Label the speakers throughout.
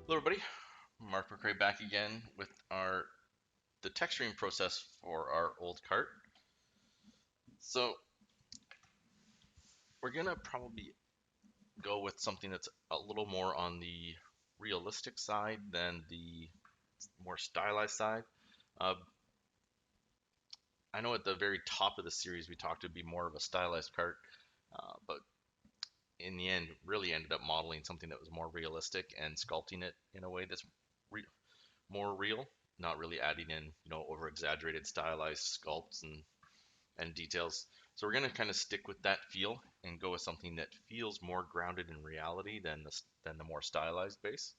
Speaker 1: Hello everybody, Mark McRae back again with the texturing process for our old cart. So we're gonna probably go with something that's a little more on the realistic side than the more stylized side. Uh, I know at the very top of the series we talked to be more of a stylized cart, but in the end really ended up modeling something that was more realistic and sculpting it in a way that's re more real, not really adding in, over exaggerated stylized sculpts and details. So we're going to kind of stick with that feel and go with something that feels more grounded in reality than the more stylized base.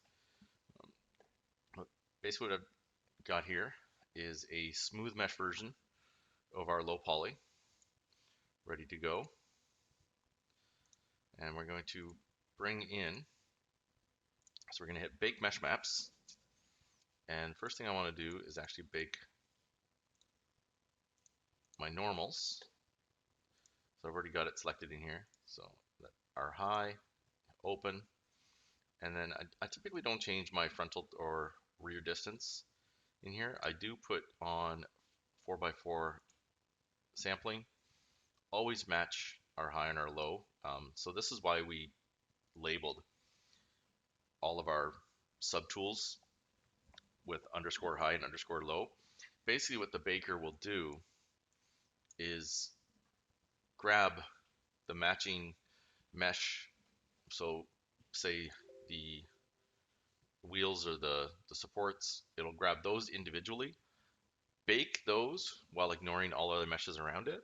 Speaker 1: But basically, what I've got here is a smooth mesh version of our low poly, ready to go. And we're going to bring in, so we're going to hit bake mesh maps. And first thing I want to do is actually bake my normals. So I've already got it selected in here. So our high, open, and then I typically don't change my frontal or rear distance in here. I do put on 4x4 sampling, always match our high and our low. So this is why we labeled all of our subtools with underscore high and underscore low. Basically what the baker will do is grab the matching mesh. So say the wheels or the supports, it'll grab those individually, bake those while ignoring all other meshes around it,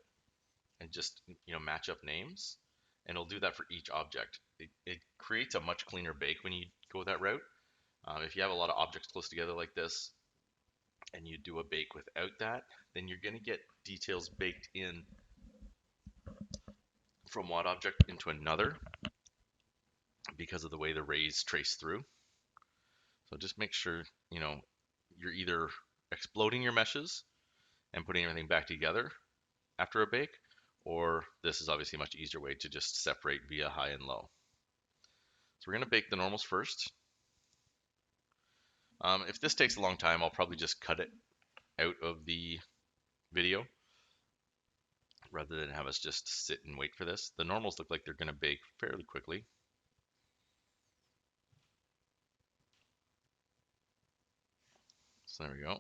Speaker 1: and just match up names, and it'll do that for each object. It creates a much cleaner bake when you go that route. If you have a lot of objects close together like this and you do a bake without that, then you're going to get details baked in from one object into another because of the way the rays trace through. So just make sure you're either exploding your meshes and putting everything back together after a bake, or this is obviously a much easier way to just separate via high and low. So we're going to bake the normals first. If this takes a long time, I'll probably just cut it out of the video rather than have us just sit and wait for this. The normals look like they're going to bake fairly quickly. So there we go.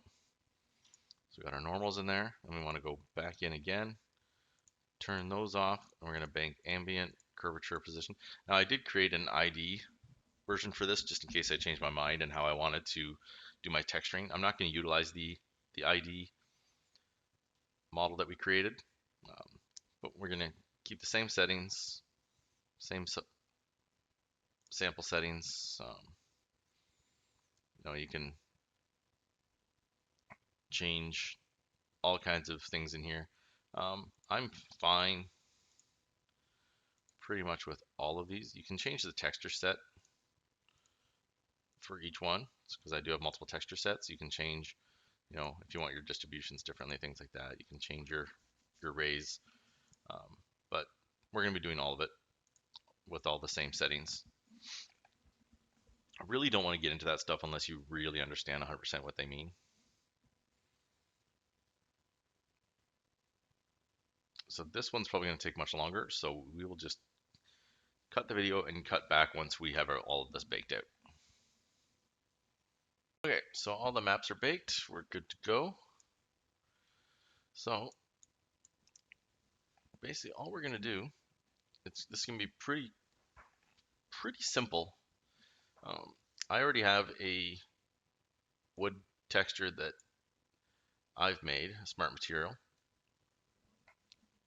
Speaker 1: So we got our normals in there, and we want to go back in again, turn those off, and we're going to bank ambient curvature position. Now I did create an ID version for this just in case I changed my mind and how I wanted to do my texturing. I'm not going to utilize the ID model that we created, but we're going to keep the same settings, same sample settings. You can change all kinds of things in here. I'm fine pretty much with all of these. You can change the texture set for each one because I do have multiple texture sets. You can change, if you want your distributions differently, things like that. You can change your rays, but we're going to be doing all of it with all the same settings. I really don't want to get into that stuff unless you really understand 100% what they mean. So this one's probably going to take much longer, so we will just cut the video and cut back once we have all of this baked out. Okay, so all the maps are baked. We're good to go. So basically all we're going to do, this is going to be pretty simple. I already have a wood texture that I've made, a smart material.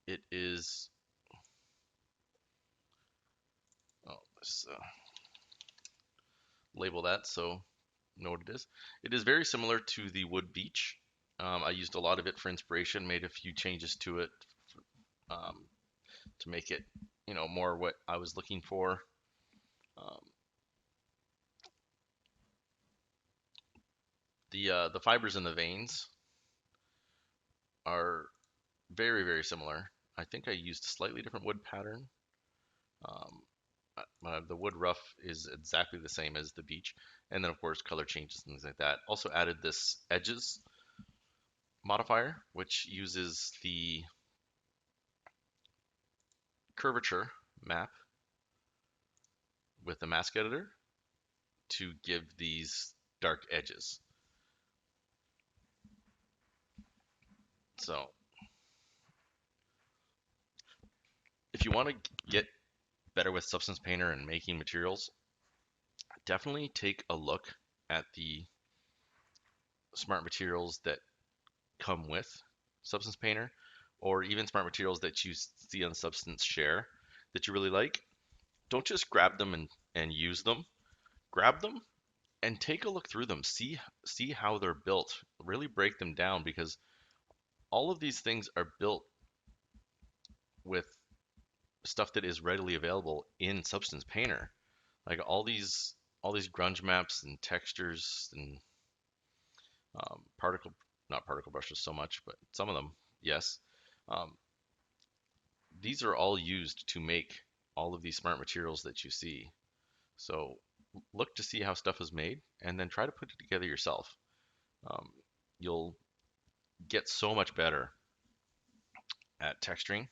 Speaker 1: It is, let's label that so know what it is. It is very similar to the wood beech. I used a lot of it for inspiration, made a few changes to it um, to make it, more what I was looking for. Um, the fibers in the veins are very similar. I think I used a slightly different wood pattern. Um, The wood rough is exactly the same as the beech. And then of course color changes and things like that. Also added this edges modifier, which uses the curvature map with the mask editor to give these dark edges. So if you want to get better with Substance Painter and making materials, definitely take a look at the smart materials that come with Substance Painter, or even smart materials that you see on Substance Share that you really like. Don't just grab them and use them. Grab them and take a look through them. See how they're built. Really break them down, because all of these things are built with stuff that is readily available in Substance Painter. Like all these grunge maps and textures and particle not particle brushes so much, but some of them, yes. Um, these are all used to make all of these smart materials that you see. So look to see how stuff is made and then try to put it together yourself. Um, you'll get so much better at texturing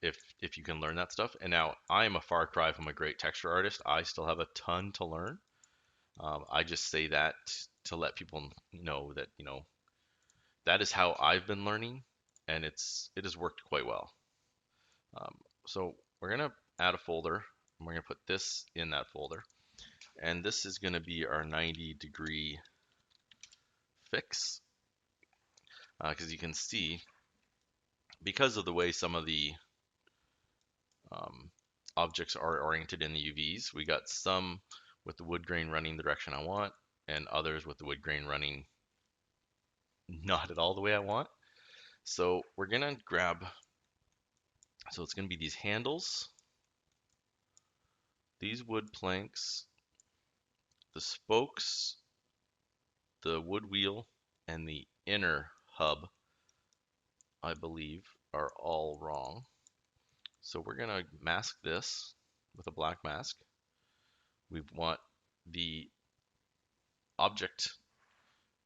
Speaker 1: if you can learn that stuff. And now I am a far cry from a great texture artist. I still have a ton to learn. I just say that to let people know that that is how I've been learning, and it has worked quite well. Um, so we're gonna add a folder, and we're gonna put this in that folder, and this is gonna be our 90-degree fix, because you can see, because of the way some of the um, objects are oriented in the UVs, we got some with the wood grain running the direction I want, and others with the wood grain running not at all the way I want. So we're gonna grab, so it's gonna be these handles, these wood planks, the spokes, the wood wheel, and the inner hub, I believe, are all wrong. So we're gonna mask this with a black mask. We want the object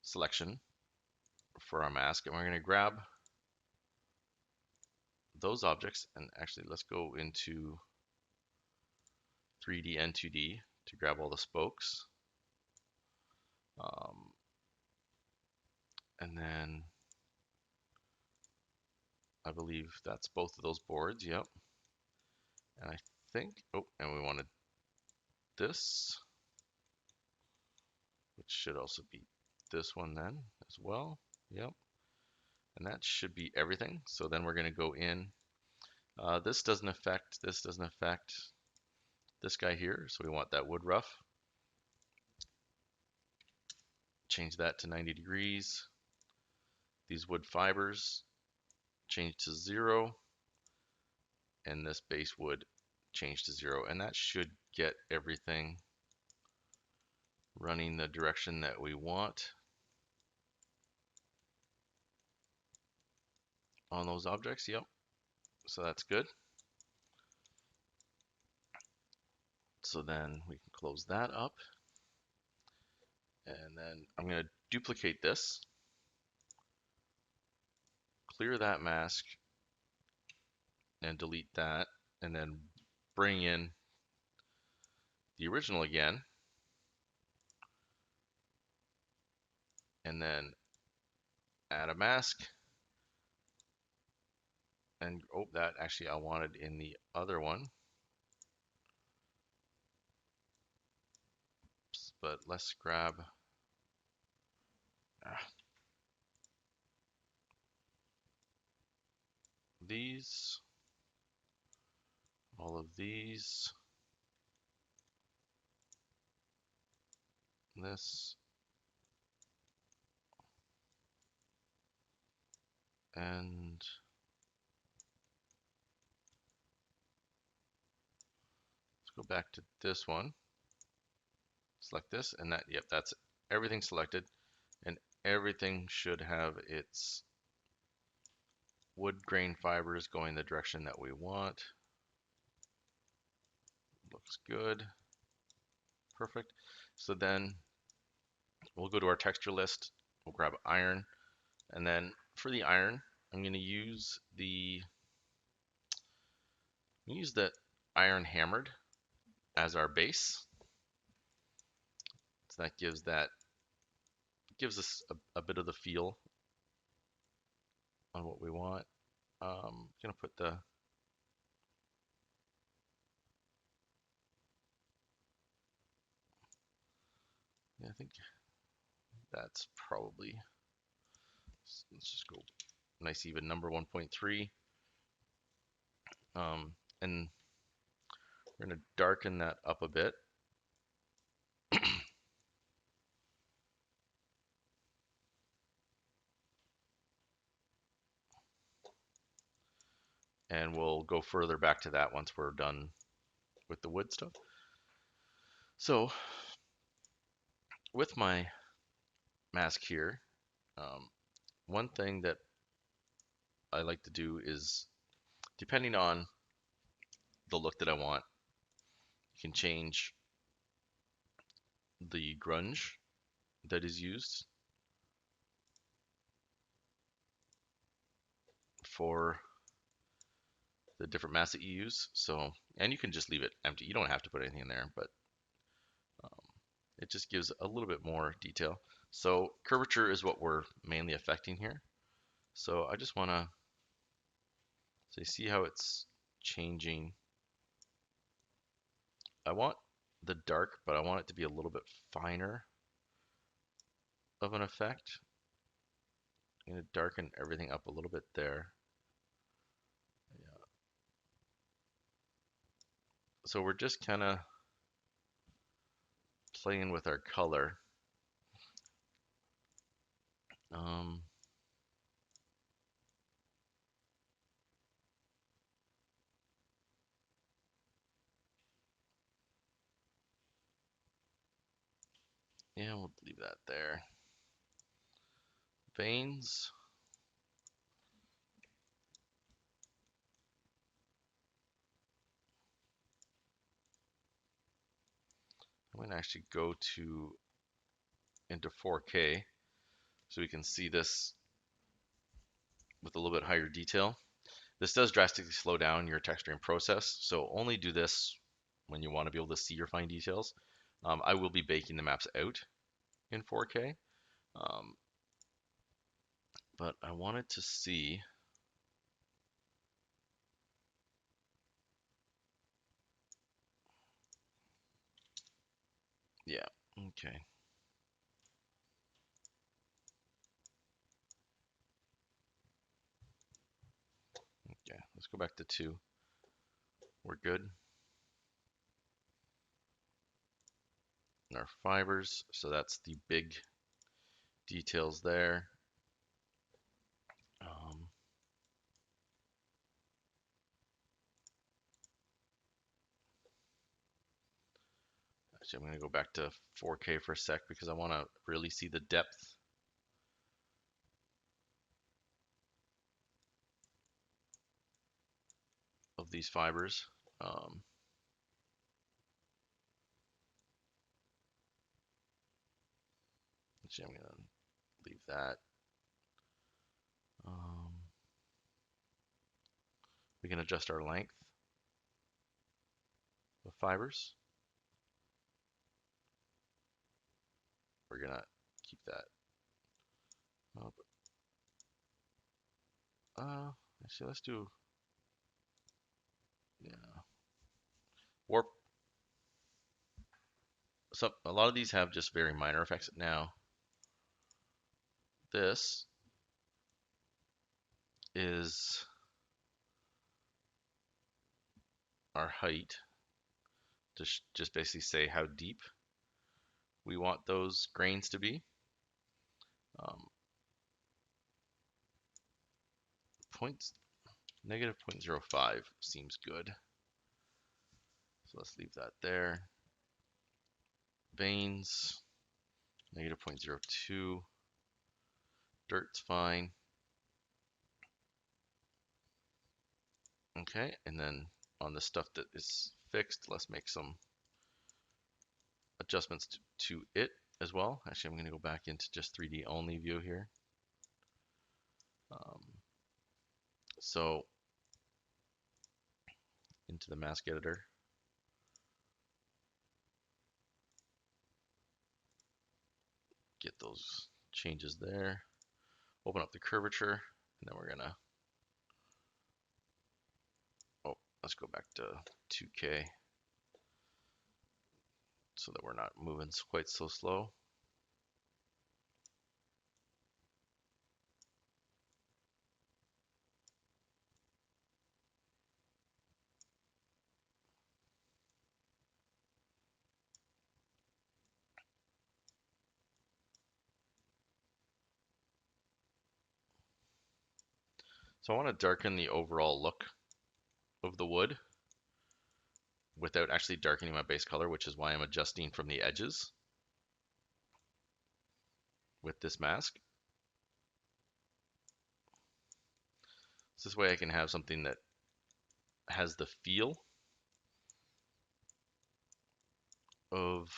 Speaker 1: selection for our mask, and we're gonna grab those objects, and actually let's go into 3D and 2D to grab all the spokes. Um, and then I believe that's both of those boards, yep. And I think, oh, and we wanted this, which should also be this one then as well, yep. And that should be everything. So then we're gonna go in, this doesn't affect this guy here, so we want that wood rough. Change that to 90 degrees. These wood fibers, change to 0. And this base wood, change to 0. And that should get everything running the direction that we want on those objects, yep. So that's good. So then we can close that up. And then I'm gonna duplicate this, clear that mask, and delete that, and then bring in the original again, and then add a mask, and oh, that actually I wanted in the other one, but let's grab these, all of these, this, and let's go back to this one, select this, and that, yep, that's everything selected, and everything should have its wood grain fibers going the direction that we want. Looks good. Perfect. So then we'll go to our texture list. We'll grab iron. And then for the iron, I'm going to use the iron hammered as our base. So that gives us a bit of the feel on what we want. Gonna put I think that's probably, let's just go nice even number 1.3. And we're gonna darken that up a bit. And we'll go further back to that once we're done with the wood stuff. So with my mask here, one thing that I like to do is, depending on the look that I want, you can change the grunge that is used for the different masks that you use. So, and you can just leave it empty. You don't have to put anything in there, but it just gives a little bit more detail. So curvature is what we're mainly affecting here. So I just want to see how it's changing. I want the dark, but I want it to be a little bit finer of an effect. I'm going to darken everything up a little bit there. Yeah. So we're just kind of playing with our color. Yeah, we'll leave that there. Veins. I'm going to actually go into 4K so we can see this with a little bit higher detail. This does drastically slow down your texturing process, so only do this when you want to be able to see your fine details. I will be baking the maps out in 4K, but I wanted to see. Yeah, okay. Okay, let's go back to 2. We're good. And our fibers, so that's the big details there. Actually, I'm going to go back to 4K for a sec because I want to really see the depth of these fibers. Actually, I'm going to leave that. We can adjust our length of fibers. We're going to keep that up. Actually, let's do, yeah, warp. So a lot of these have just very minor effects. Now, this is our height to just basically say how deep we want those grains to be. Negative 0.05 seems good. So let's leave that there. Veins, negative 0.02. Dirt's fine. Okay, and then on the stuff that is fixed. Let's make some adjustments to it as well. Actually, I'm going to go back into just 3D only view here. So into the mask editor. Get those changes there. Open up the curvature, and then we're gonna, let's go back to 2K so that we're not moving quite so slow. So I want to darken the overall look of the wood without actually darkening my base color, which is why I'm adjusting from the edges with this mask. So this way I can have something that has the feel of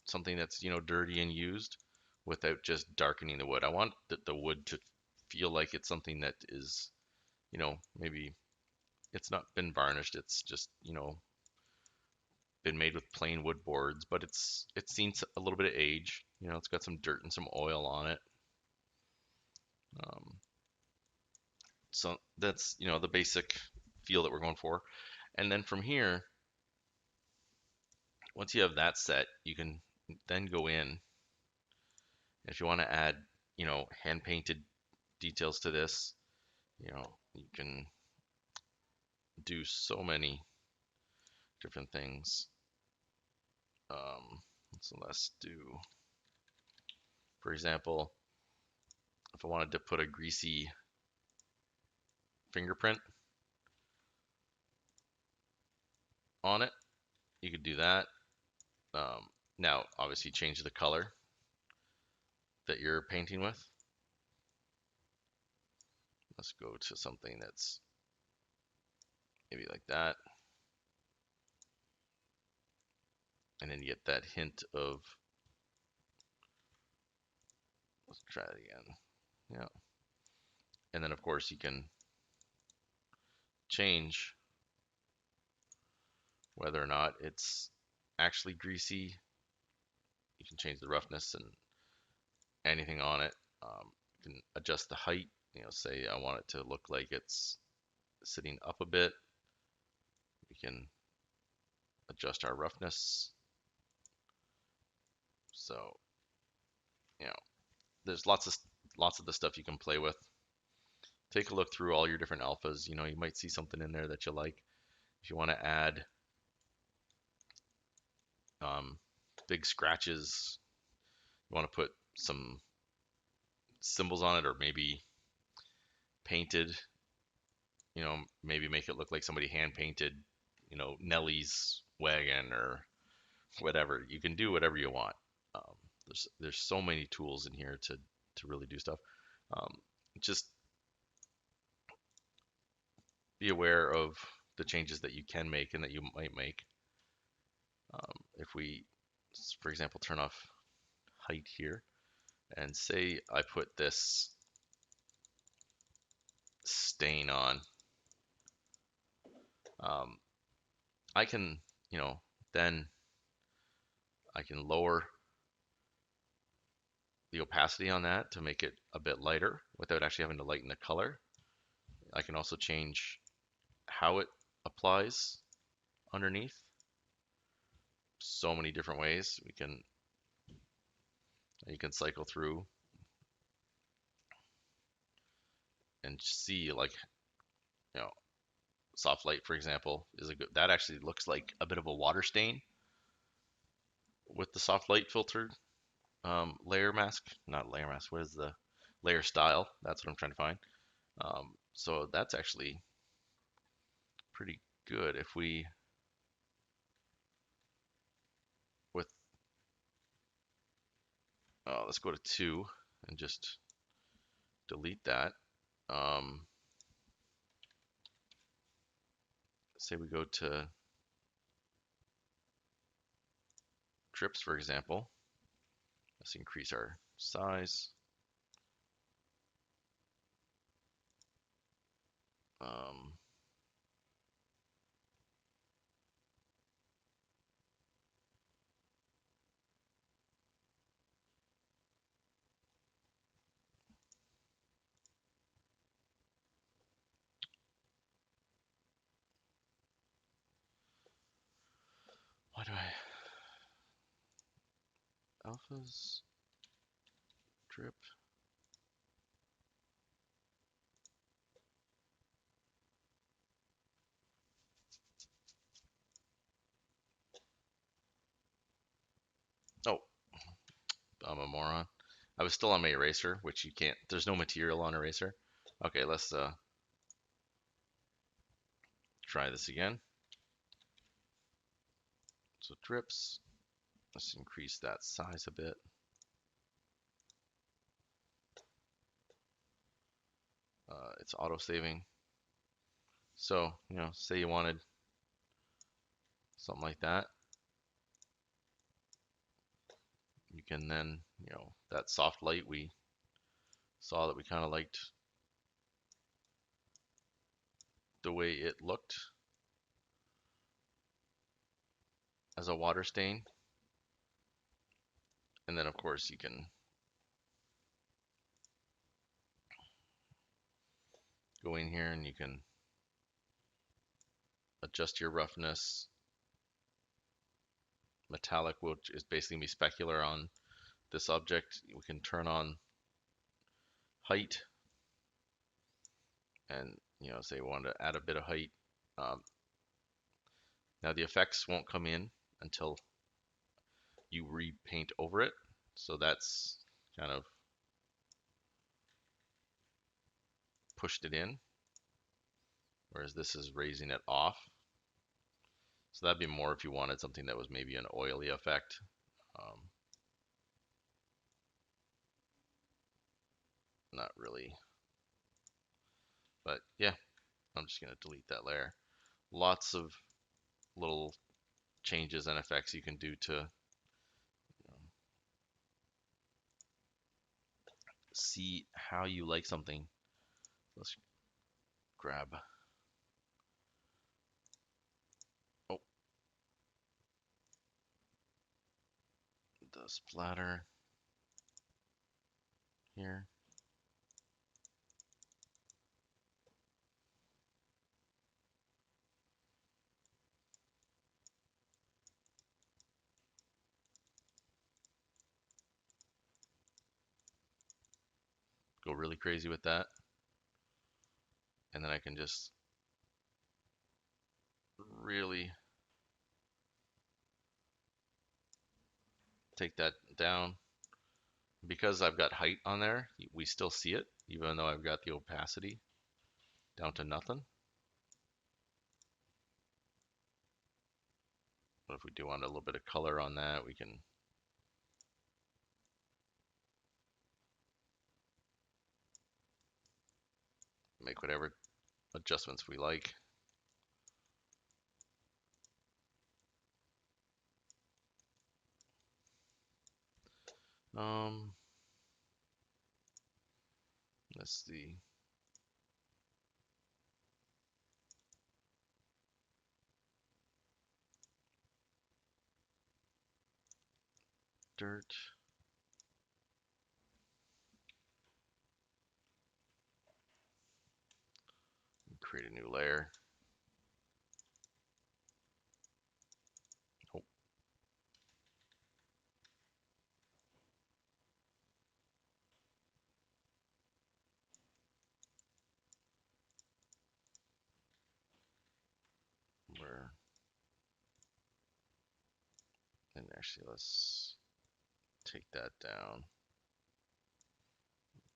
Speaker 1: something that's, you know, dirty and used without just darkening the wood. I want the wood to feel like it's something that is, you know, maybe it's not been varnished, it's just, you know, been made with plain wood boards, but it's seen a little bit of age. You know, it's got some dirt and some oil on it. So that's, you know, the basic feel that we're going for. And then from here, once you have that set, you can then go in. If you want to add, you know, hand painted details to this, you know, you can do so many different things. So let's do, for example, if I wanted to put a greasy fingerprint on it, you could do that. Now, obviously, change the color that you're painting with. Let's go to something that's maybe like that. And then you get that hint of, let's try it again. Yeah. And then, of course, you can change whether or not it's actually greasy. You can change the roughness and anything on it. You can adjust the height. You know, say I want it to look like it's sitting up a bit. We can adjust our roughness. So, you know, there's lots of the stuff you can play with. Take a look through all your different alphas. You know, you might see something in there that you like. If you want to add big scratches, you want to put some symbols on it, or maybe painted, you know, maybe make it look like somebody hand painted, you know, Nellie's wagon or whatever. You can do whatever you want. Um, there's so many tools in here to really do stuff. Just be aware of the changes that you can make and that you might make. If we, for example, turn off height here and say I put this stain on, I can, you know, then I can lower the opacity on that to make it a bit lighter without actually having to lighten the color. I can also change how it applies underneath. So many different ways you can cycle through and see, like, you know, soft light, for example, is a good, that actually looks like a bit of a water stain with the soft light filtered layer mask, not layer mask, what is the layer style? That's what I'm trying to find. So that's actually pretty good. If we, with, let's go to 2 and just delete that. Say we go to drips, for example. Let's increase our size. Um, why do I alphas drip? Oh, I'm a moron. I was still on my eraser, which you can't. There's no material on eraser. Okay, let's try this again. So drips. Let's increase that size a bit. It's auto saving. So, say you wanted something like that. You can then, that soft light, we saw that we kind of liked the way it looked as a water stain. And then of course you can go in here and you can adjust your roughness. Metallic, which is basically be specular on this object. We can turn on height, and say we want to add a bit of height. Now the effects won't come in until you repaint over it, so that's kind of pushed it in, whereas this is raising it off. So that'd be more if you wanted something that was maybe an oily effect. Not really, but yeah, I'm just gonna delete that layer. Lots of little changes and effects you can do to see how you like something. Let's grab, oh, the splatter here. Go really crazy with that. And then I can just really take that down. Because I've got height on there, we still see it, even though I've got the opacity down to nothing. But if we do want a little bit of color on that, we can make whatever adjustments we like. Let's see. Dirt. Create a new layer. Oh. Where? And actually, let's take that down.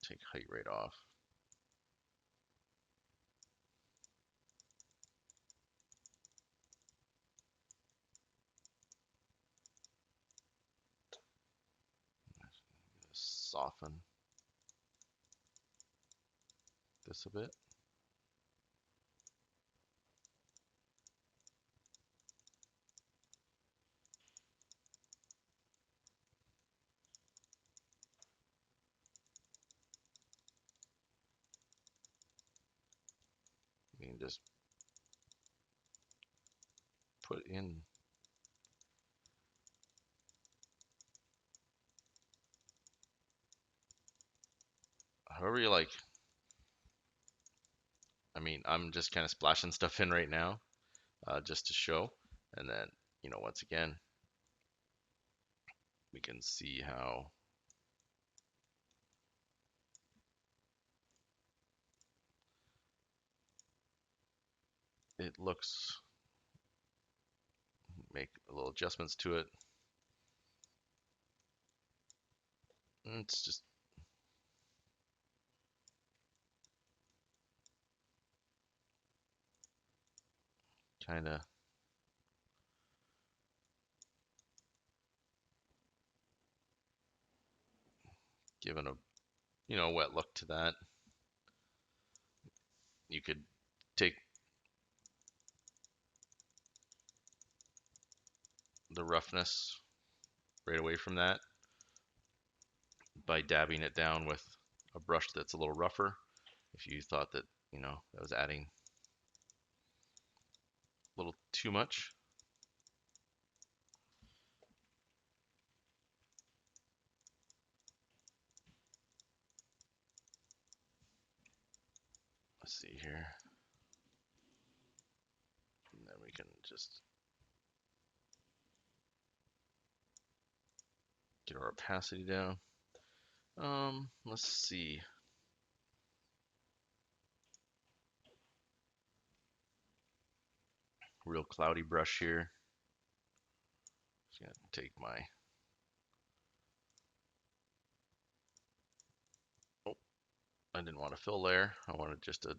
Speaker 1: Take height right off. Soften this a bit. can just put in however you like. I mean, I'm just kind of splashing stuff in right now, just to show. And then, once again, we can see how it looks. Make little adjustments to it. It's just kind of giving a wet look to that. You could take the roughness right away from that by dabbing it down with a brush that's a little rougher. If you thought that, that was adding a little too much. Let's see here. And then we can just get our opacity down. Let's see. Real cloudy brush here. Just gonna take my. Oh, I didn't want to fill there. I wanted just a.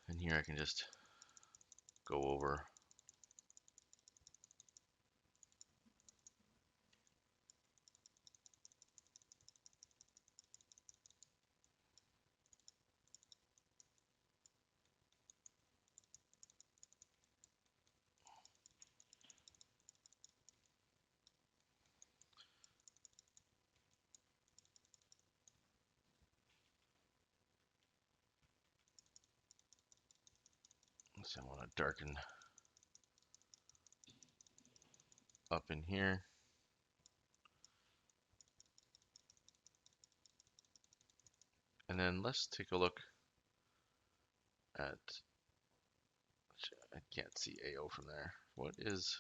Speaker 1: And here I can just go over. So I want to darken up in here. And then let's take a look at, I can't see AO from there. What is,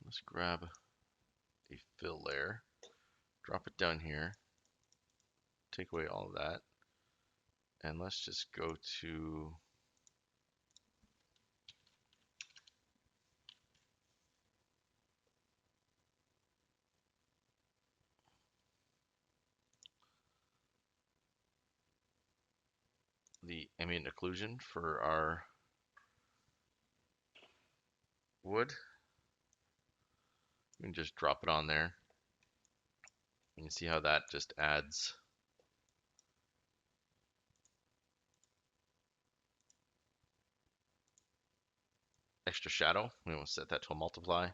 Speaker 1: let's grab a fill layer, drop it down here, take away all of that, and let's just go to the ambient occlusion for our wood. We can just drop it on there. You can see how that just adds extra shadow. We want to set that to a multiply,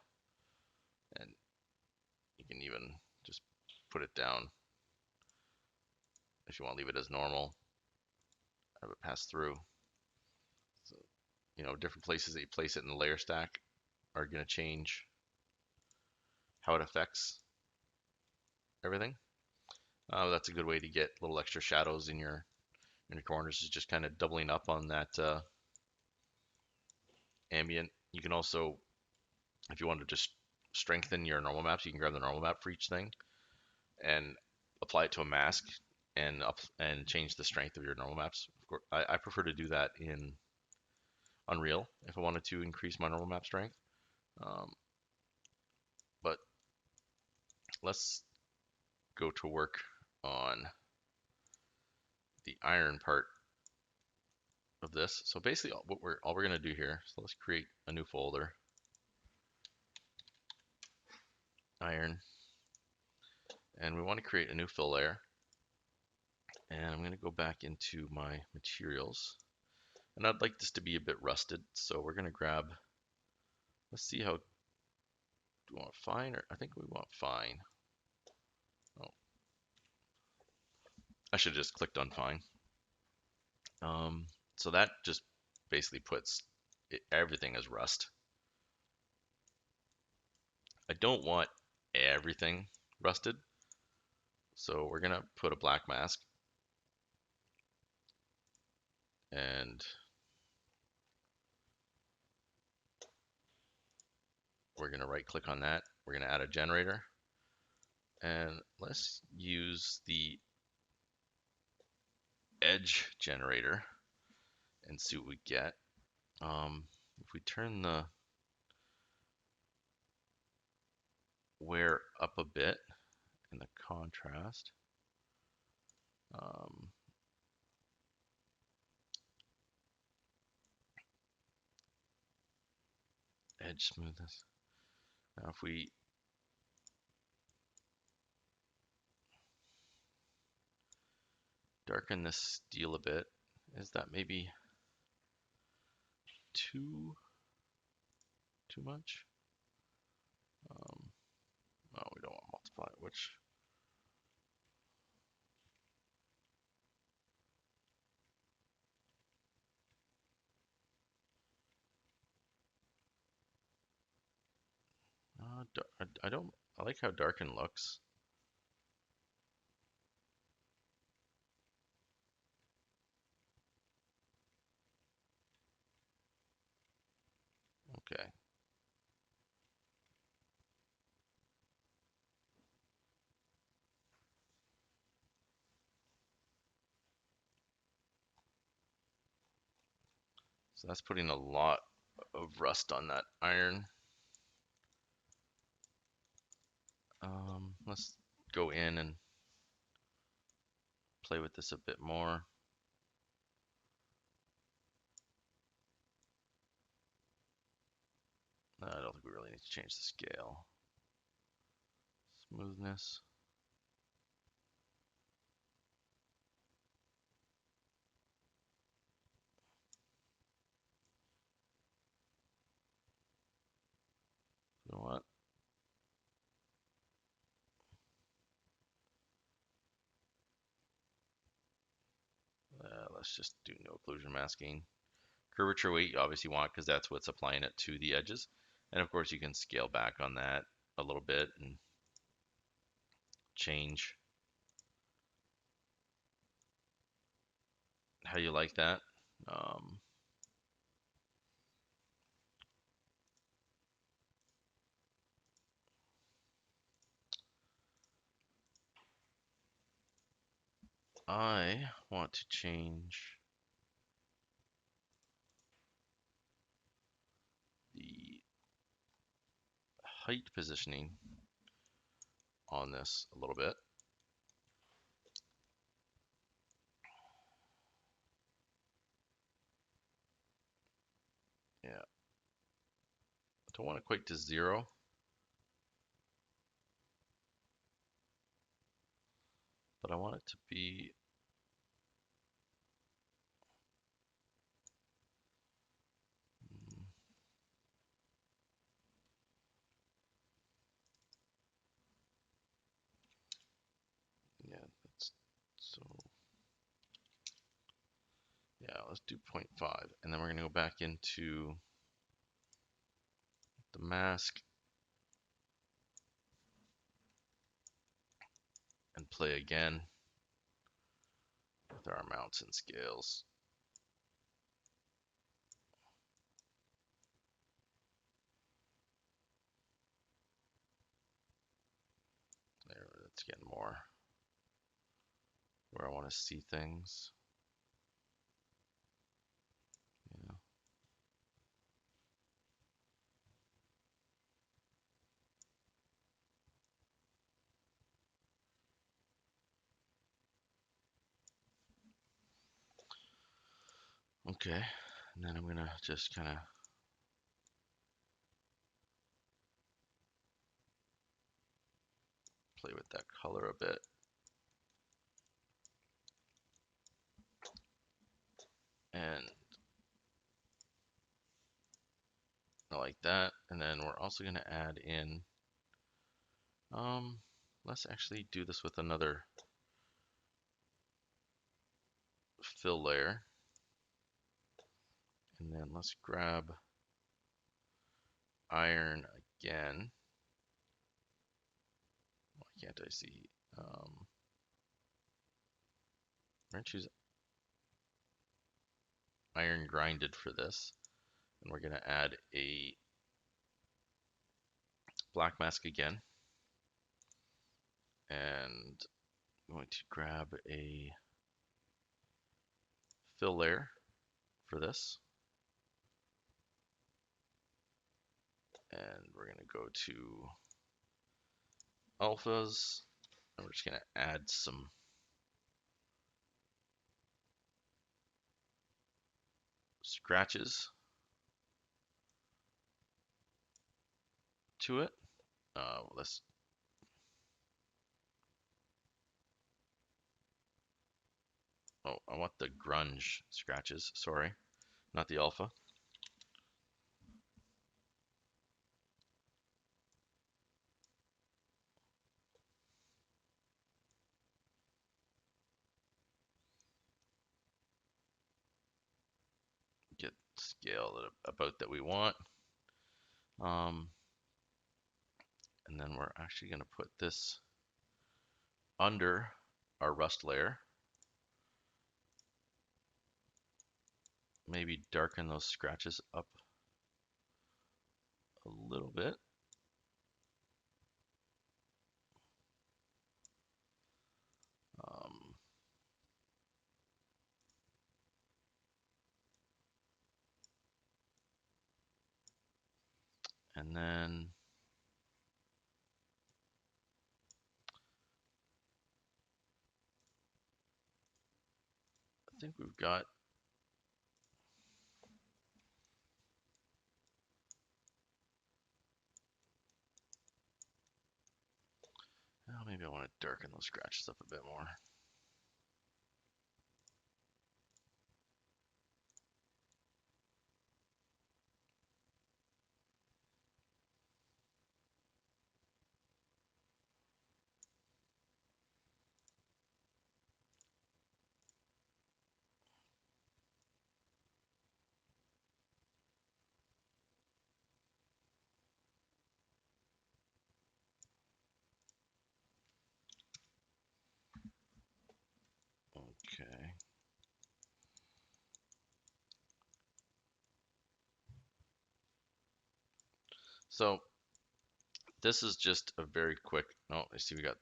Speaker 1: and you can even just put it down if you want to leave it as normal, have it pass through. So, different places that you place it in the layer stack are going to change how it affects everything. That's a good way to get little extra shadows in your corners, is just kind of doubling up on that ambient. You can also, if you want to just strengthen your normal maps, you can grab the normal map for each thing and apply it to a mask and change the strength of your normal maps. Of course, I prefer to do that in Unreal if I wanted to increase my normal map strength. But let's go to work on the iron part of this. So basically, all we're gonna do here. So let's create a new folder, iron, and we want to create a new fill layer. And I'm gonna go back into my materials, and I'd like this to be a bit rusted. So we're gonna grab. Let's see how Do we want fine, or I think we want fine. Oh, I should have just clicked on fine. So that just basically puts everything as rust. I don't want everything rusted, so we're gonna put a black mask, and we're gonna right click on that. We're gonna add a generator, and let's use the edge generator and see what we get. If we turn the wear up a bit in the contrast, edge smoothness. Now if we darken this steel a bit, is that maybe too much? No, we don't want to multiply it, which I don't, I like how darken looks. Okay. So that's putting a lot of rust on that iron. Let's go in and play with this a bit more. I don't think we really need to change the scale. Smoothness. You know what? Let's just do no occlusion masking. Curvature weight you obviously want because that's what's applying it to the edges. And of course you can scale back on that a little bit and change how you like that. I want to change the height positioning on this a little bit. Yeah, I don't want it quite to 0. But I want it to be yeah, that's so yeah, let's do 0.5, and then we're gonna go back into the mask and play again with our mounts and scales. There, that's getting more where I want to see things. Yeah. Okay, and then I'm gonna just kind of play with that color a bit. And I like that. And then we're also gonna add in Um, let's actually do this with another fill layer. And then let's grab iron again. Why can't I see? We're going to choose iron grinded for this. And we're going to add a black mask again. And I'm going to grab a fill layer for this. And we're going to go to alphas. And we're just going to add some scratches to it. Let's Oh, I want the grunge scratches, sorry, not the alpha. Get scale about that we want. And then we're actually going to put this under our rust layer. Maybe darken those scratches up a little bit. And then I think we've got maybe I want to darken those scratches up a bit more. Okay. So this is just a very quick, oh, I see we got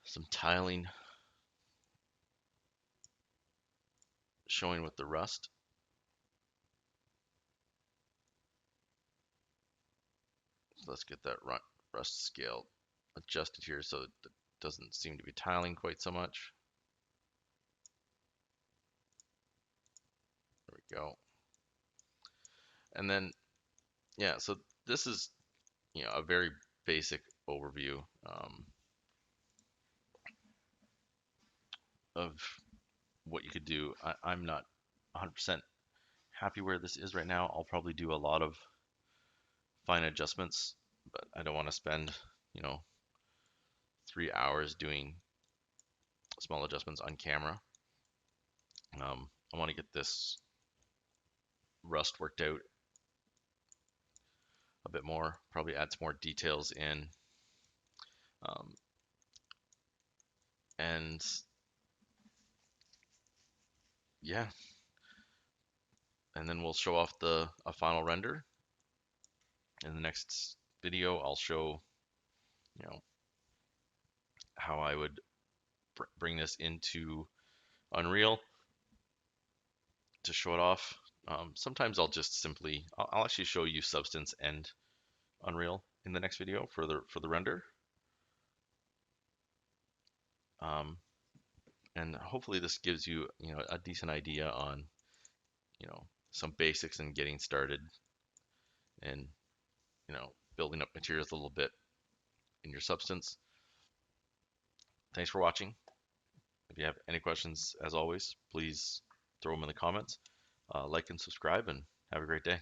Speaker 1: some tiling showing with the rust. So let's get that rust scale adjusted here so it doesn't seem to be tiling quite so much. There we go. And then, yeah, so this is, a very basic overview of what you could do. I'm not 100% happy where this is right now. I'll probably do a lot of fine adjustments, but I don't want to spend, 3 hours doing small adjustments on camera. I want to get this rust worked out a bit more, probably add some more details in. And yeah, and then we'll show off a final render. In the next video, I'll show, how I would bring this into Unreal to show it off. Sometimes I'll just simply, I'll actually show you Substance and Unreal in the next video for the render. And hopefully this gives you, a decent idea on, some basics in getting started and, building up materials a little bit in your Substance. Thanks for watching. If you have any questions, as always, please throw them in the comments. Like and subscribe, and have a great day.